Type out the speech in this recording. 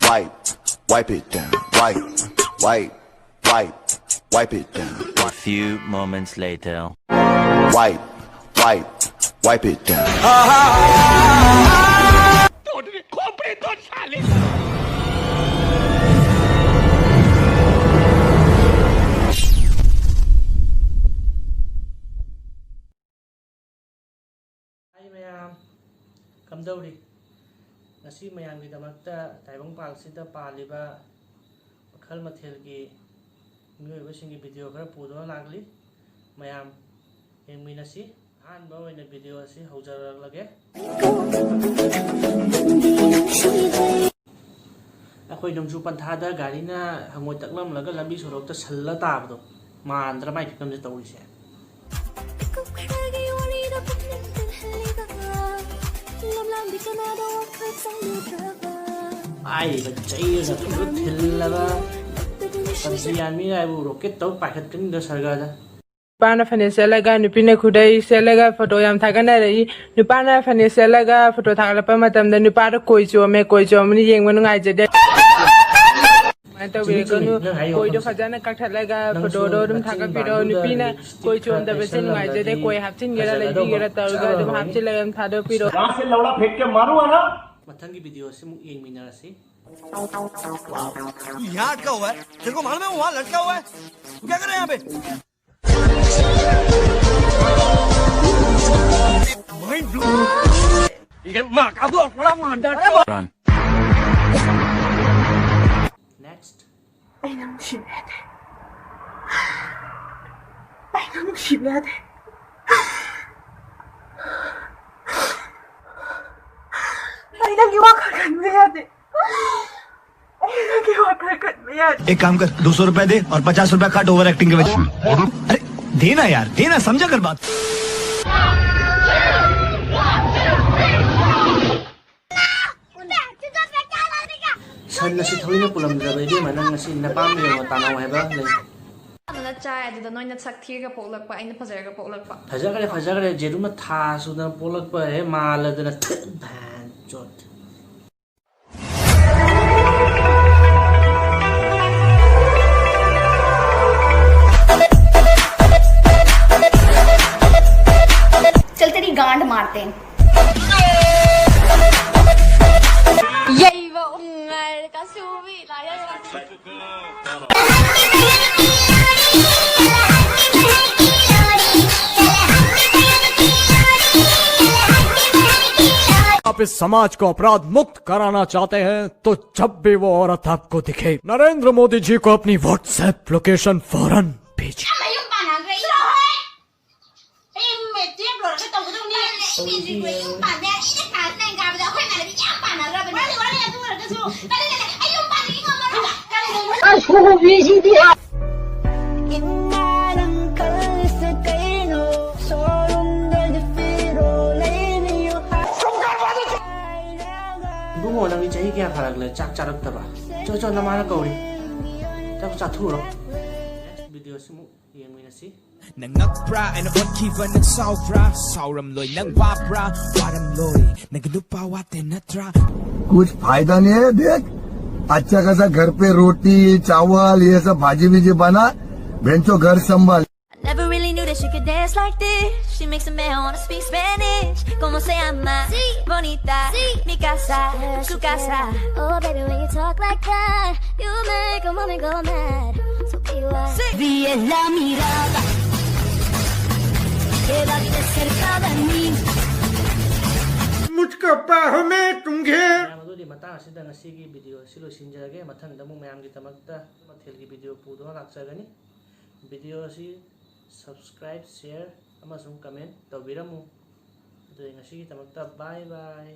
wipe it down, wipe it down. A few moments later. Wipe it down. Hi mayam, kamdawri. Ngasi mayam gi damakta taibang pagsida paliba makhal mathel gi miyoi basingi video khara pudona lagli mayam yengminasi hanba oina video asi haujaralage. Akhoi nongsu panthada gari na hangoi taklamlaga lambi sorokta salla tabdo mandra mai fikamje tawrise. Ai bachai ga thuru thillaba panjian mi ai bu rocket to pakhat kin da sarga da Nupana fane selaga nupina khudai selaga photo yam thagana rai nupana fane selaga photo thagalapa matamda nupara koi chomni yengmanu ngai jade mai to be kanu koi do khajana kathalaga photo do dum thaga piro nupina koi chomda besin ngai jade koi hapchin gera lai gera targa dum hapchin lagam thado piro कहां से लौड़ा फेंक के मारूं है ना mathangi video se mu yengminarasi यहाँ अटका हुआ है तेरे को मालूम है वहाँ लटका हुआ है तू क्या कर रहा है यहाँ पे माइंड ब्लो Run. next एक काम कर 200 रुपए दे और 50 रुपए काट ओवर एक्टिंग के वजह अरे देना यार देना समझा कर बात san nasi thoina pulamdra be manang nasi napam yo tanaw heba le na chai adu noi na sak thir ga polak pa aina phazar ga polak pa phajagare jeruma tha su na polak pa he mala dana ban jot चल तेरी गांड मारते हैं यही वो उंगल का सूवी लाया आप इस समाज को अपराध मुक्त कराना चाहते हैं तो जब भी वो औरत आपको दिखे नरेंद्र मोदी जी को अपनी व्हाट्सएप लोकेशन फौरन भेजिए bungo nang chahi kya pharak le chak charak ta ba cho namana kauri ta cha thuro next video se mu yengminasi nang nakpra and on kiva nang saupra sauram loi nang wapra waram loi nang lupa wate natra कुछ फायदा नहीं है देख अच्छा खासा घर पे रोटी चावल ये सब भाजी भीजी बना बेंचो घर संभाल Never really knew that she could dance like this. She makes a man wanna speak Spanish. Como se llama? Sí. Bonita. Sí. Mi casa. Su casa. Oh baby, when you talk like that, you make a woman go mad. So be wise. Sí. Vi en la mirada. Queda bien cerca de mí. मुझको बाहों में तुम घेर madudi matang asida ngasi gi video silo sinjage mathang damu mayam gi tamakta mathel gi video pudo laksagani video asi subscribe share amasung comment tawbiramu adu ngasi gi tamakta bye bye